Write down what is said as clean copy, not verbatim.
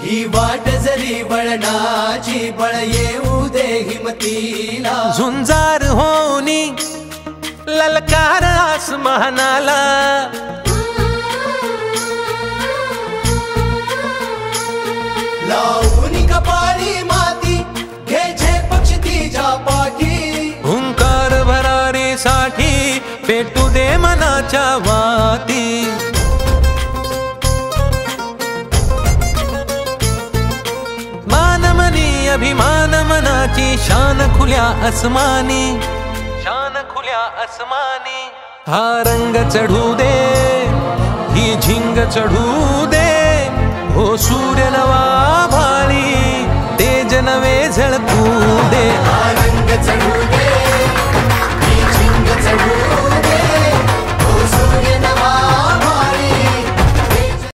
ही वाट जरी वळणाची बळ येऊ दे हिमतीला झुंजार होनी ललकार आसमानाला लावून कपाळी माती घ्यायचे पक्ष तिच्या पाठी हुंकार भरारीसाठी पेटू दे मनाच्या वाती मानमनी अभिमान मनाची शान खुल्या आसमानी शान खुल्या आसमानी हा रंग चढू दे ही झिंग चढू दे हो सूर्य नवा भाळी तेज नवे झळकू दे हा रंग चढू दे ही झिंग चढू